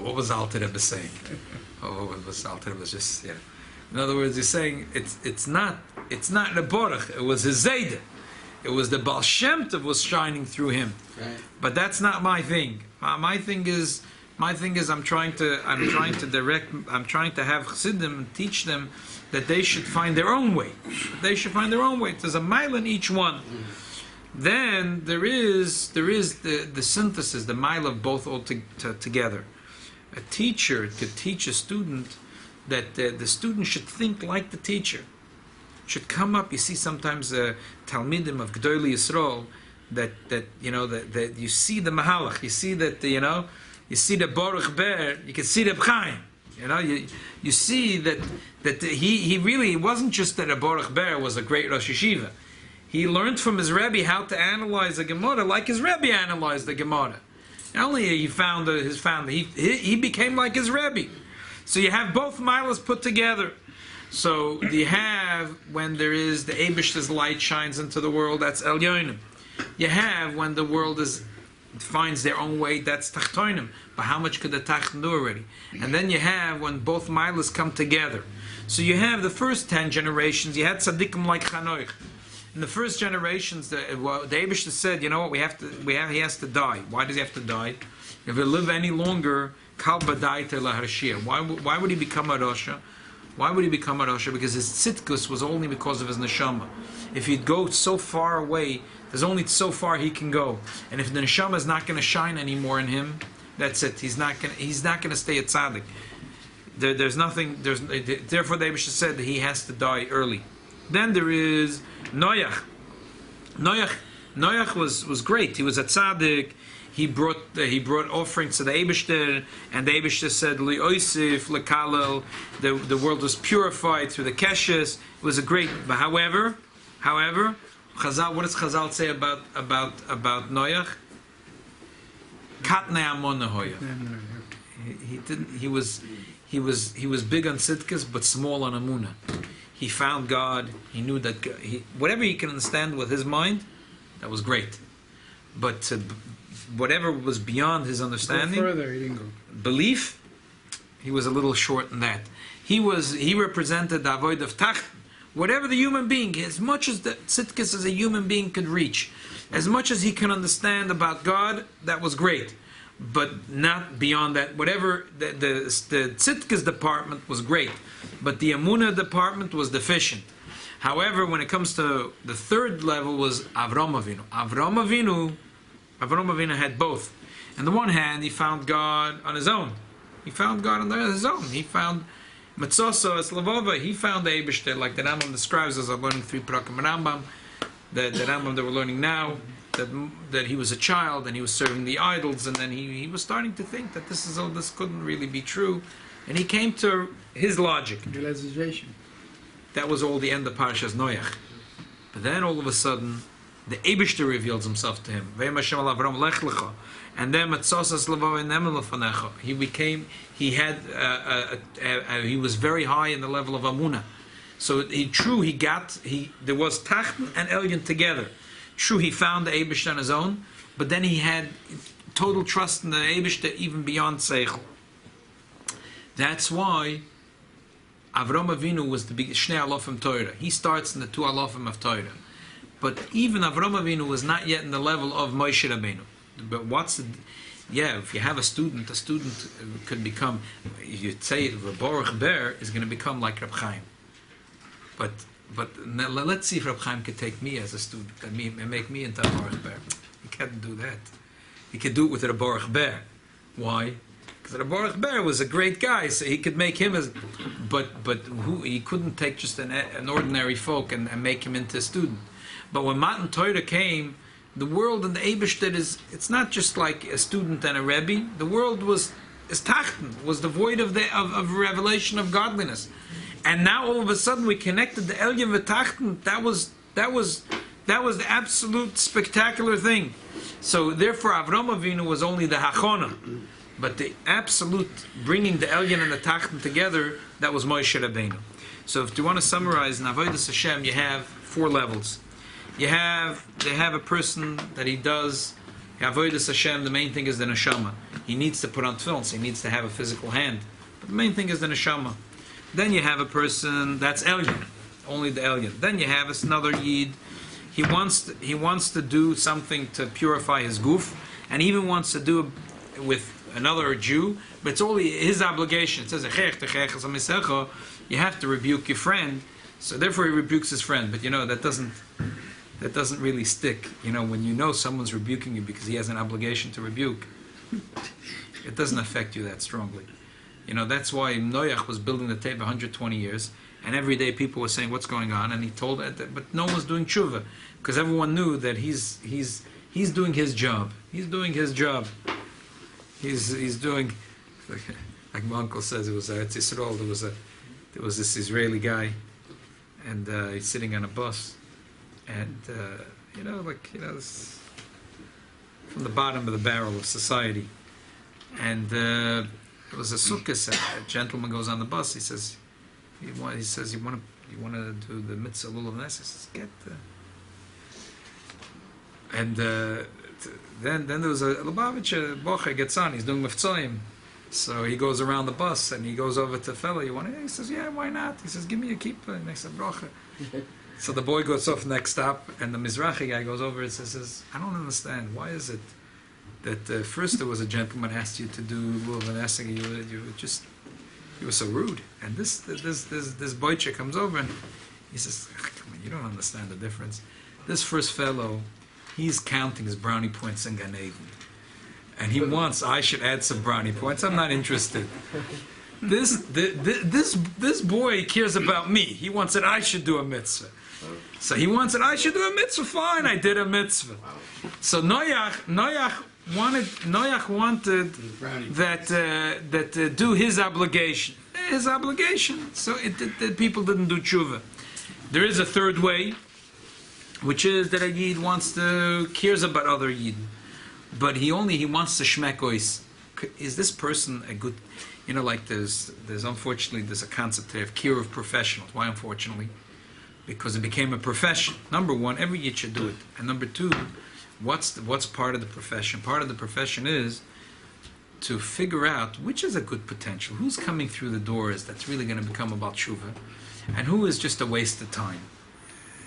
what was Alter Rebbe saying? What was Alter Rebbe just, yeah. In other words, he's saying it's not the Baruch, it was his Zayda. It was the Baal Shem Tov was shining through him. Right. But that's not my thing. My thing is I'm trying to have Chassidim and teach them that they should find their own way. They should find their own way. There's a mile in each one. Then there is the synthesis, the mile of both all together. A teacher could teach a student that the student should think like the teacher. Should come up. You see sometimes Talmidim of G'dolei Yisrael that you see the Mahalach. You see that you see the Baruch Ber. You can see the B'chaim. You see that he really wasn't just that a Baruch Ber was a great Rosh Yeshiva. He learned from his Rebbe how to analyze the Gemara like his Rebbe analyzed the Gemara. Not only he found his family, he became like his Rebbe. So you have both milas put together. So you have when there is the Eibishter's light shines into the world, that's Elyonim. You have when the world finds their own way, that's Tachtoinim. But how much could the Tacht do already? And then you have when both milas come together. So you have the first 10 generations, you had tzaddikim like Chanoich. In the first generations, the Eibishter said, you know what, he has to die. Why does he have to die? If he live any longer, Kal Badaita Laharshia. Why would he become a Rasha? Why would he become a Rasha? Because his tzitkus was only because of his neshama. If he'd go so far away, there's only so far he can go. And if the neshama is not going to shine anymore in him, that's it. He's not going to stay a tzaddik. There's nothing. Therefore, the Eibishter said that he has to die early. Then there is Noach. Noach was great. He was a tzaddik. He brought offerings to the Eibishter, and the Eibishter said, "Li'osif lekalel." The world was purified through the keshes. It was a great. But however, Chazal. What does Chazal say about Noach? Katne amon nehoya. He didn't. He was big on tzidkas, but small on amunah. He found God. He knew that whatever he can understand with his mind, that was great. But whatever was beyond his understanding, further, he didn't go. Belief, he was a little short in that. He represented the avoid of Tach, whatever the human being, as much as the tzidkis as a human being could reach, as much as he can understand about God, that was great. But not beyond that. Whatever, the tzidkis department was great, but the emunah department was deficient. However, when it comes to the third level was Avram Avinu. Avram Avinu had both. On the one hand, he found God on his own. He found God on his own. He found Matzoso Eslavova. He found the Eibishter, like the Rambam describes as I'm learning 3 Prakim Rambam, the Rambam that we're learning now, that he was a child and he was serving the idols, and then he was starting to think that this couldn't really be true, and he came to his logic. Realization. That was all the end of Parshas Noach. But then all of a sudden, the Eibishter reveals himself to him. V'yem Hashem al Avram Lech Lecha. And then Matzosas Levov Enem Lefanecha. He was very high in the level of Amunah. So there was Tachten and Elyon together. True, he found the Eibishter on his own, but then he had total trust in the Eibishter even beyond Seichel. That's why Avram Avinu was the big Shnei Alofim Torah. He starts in the 2 Alofim of Torah. But even Avram Avinu was not yet in the level of Moshe Rabbeinu. But if you have a student could become, you'd say Baruch Ber is going to become like Reb Chaim. But let's see if Reb Chaim could take me as a student and make me into a Baruch Ber. He can't do that. He could do it with a Baruch Ber. Why? Because the Baruch Ber was a great guy, so he could make him as, he couldn't take just an ordinary folk and make him into a student. But when Matan Torah came, the world and the Eibishter it's not just like a student and a Rebbe. The world is Tachten, was devoid of revelation of godliness. And now all of a sudden we connected the Elyon with Tachten. That was the absolute spectacular thing. So therefore Avram Avinu was only the Hachona. But the absolute bringing the Elyon and the Tachten together, that was Moshe Rabbeinu. So if you want to summarize, in Avodas Hashem you have 4 levels. They have a person that he does Avodas Hashem. The main thing is the neshama. He needs to put on tefillin, so he needs to have a physical hand. But the main thing is the neshama. Then you have a person that's Elyon, only the Elyon. Then you have another Yid. He wants to do something to purify his goof, and he even wants to do it with another Jew, but it's only his obligation. It says you have to rebuke your friend, so therefore he rebukes his friend. But that doesn't really stick. When you know someone's rebuking you because he has an obligation to rebuke, it doesn't affect you that strongly. That's why Noach was building the tape 120 years, and every day people were saying what's going on, and he told it, but no one was doing tshuva because everyone knew that he's doing his job. He's doing his job. He's doing, like my uncle says, it was Eretz Yisrael. There was this Israeli guy, and he's sitting on a bus, and this, from the bottom of the barrel of society, and it was a sukkah. A gentleman goes on the bus. He says, you want to do the mitzvah lulav nes? He says, get. And then there was a Lubavitcher Bocher gets on. He's doing miftzayim, so he goes around the bus and he goes over to fella. He says, yeah, why not? He says, give me a kippah. And I said, brocha. So the boy goes off next stop, and the Mizrahi guy goes over and says, I don't understand. Why is it that first there was a gentleman asked you to do lulav nes, and you were so rude, and this boycher comes over and he says, come on, you don't understand the difference. This first fellow, he's counting his brownie points in Gan Eden, and he wants I should add some brownie points. I'm not interested. This boy cares about me. He wants that I should do a mitzvah. So he wants that I should do a mitzvah. Fine, I did a mitzvah. So Noach wanted that do his obligation. His obligation. So people didn't do tshuva. There is a third way, which is that a Yid cares about other Yid, but he wants to shmek ois. Is this person a good? Like there's unfortunately there's a concept there of care of professionals. Why unfortunately? Because it became a profession. Number one, every Yid should do it, and number two, what's part of the profession? Part of the profession is to figure out which is a good potential, who's coming through the doors that's really going to become about tshuva, and who is just a waste of time.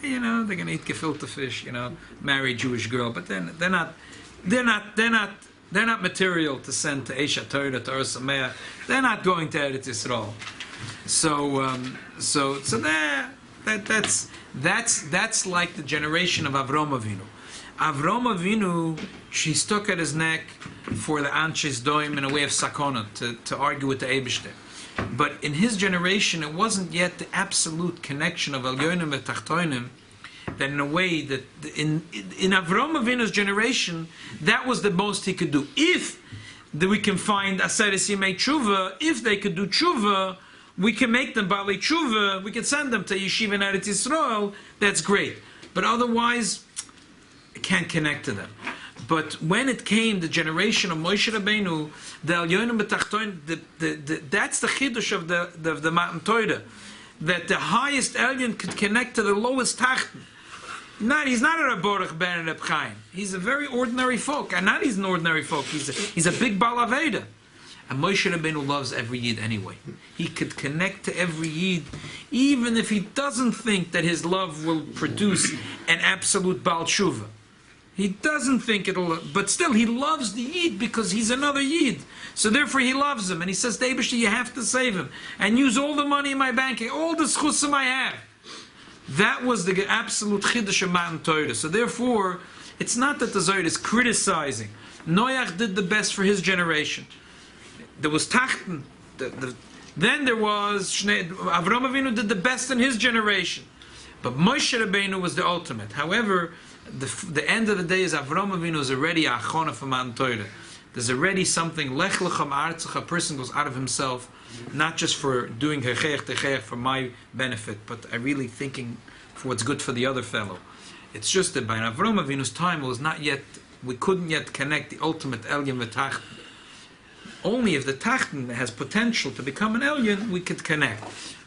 You know, they're going to eat gefilte fish. You know, marry a Jewish girl, but then they're not material to send to Esha Torah, to Ursamea. They're not going to Eretz Yisrael. So that's like the generation of Avrom Avinu. Avrom Avinu, she stuck at his neck for the Anshes Doim in a way of sakona, to argue with the Eibishter. But in his generation, it wasn't yet the absolute connection of Elyonim and Tachtoinim, that in a way that in Avrom Avinu's generation, that was the most he could do. If we can find Aseres Yimei Tshuva, if they could do Tshuva, we can make them Bali Tshuva, we can send them to Yeshiva in Eretz Yisrael, that's great. But otherwise, it can't connect to them. But when it came, the generation of Moshe Rabbeinu, the Elyonim B'Tachtoin, that's the Chiddush of the Matan Torah, that the highest Elyon could connect to the lowest Tachten. He's not a Rabborach Ben Reb Chaim. He's a very ordinary folk. And he's an ordinary folk. He's a big Baal Aveda. And Moshe Rabbeinu loves every Yid anyway. He could connect to every Yid, even if he doesn't think that his love will produce an absolute Baal Tshuva. He doesn't think it'll, but still he loves the Yid because he's another Yid. So therefore he loves him. And he says, Deibishter, you have to save him. And use all the money in my bank, all the schusim I have. That was the absolute chiddush of Matan Torah. So therefore, it's not that the Zohar is criticizing. Noach did the best for his generation. There was Tachten. Then there was Avram Avinu did the best in his generation. But Moshe Rabbeinu was the ultimate. However, the end of the day is Avram Avinu is already a achona for Matan Torah. There's already something, Lech Lecha Ma'artzach, a person goes out of himself, not just for doing Hechech Techech for my benefit, but I really thinking for what's good for the other fellow. It's just that by Avram Avinu's time, it was not yet, we couldn't yet connect the ultimate Elyon with Tachten. Only if the Tachten has potential to become an Elyon, we could connect.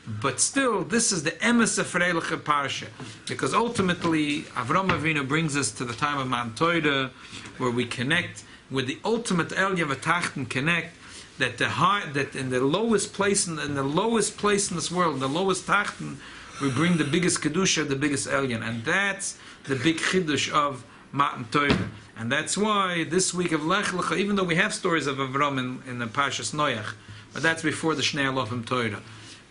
But still, this is the emes of Freiliche Parsha, because ultimately Avram Avinu brings us to the time of Matan Torah, where we connect with the ultimate Elyon V'Tachten, connect that that in the lowest place in this world, the lowest Tachten, we bring the biggest kedusha, the biggest Elyon, and that's the big chiddush of Matan Torah. And that's why this week of Lech Lecha, even though we have stories of Avram in the parshyos Noach, but that's before the Shnei Alofim Torah.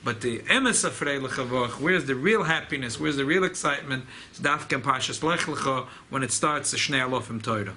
But the emes of Freilich Avoch, where's the real happiness, where's the real excitement? It's Dafka and parshyos Lech Lecha when it starts the Shnei Alofim Torah.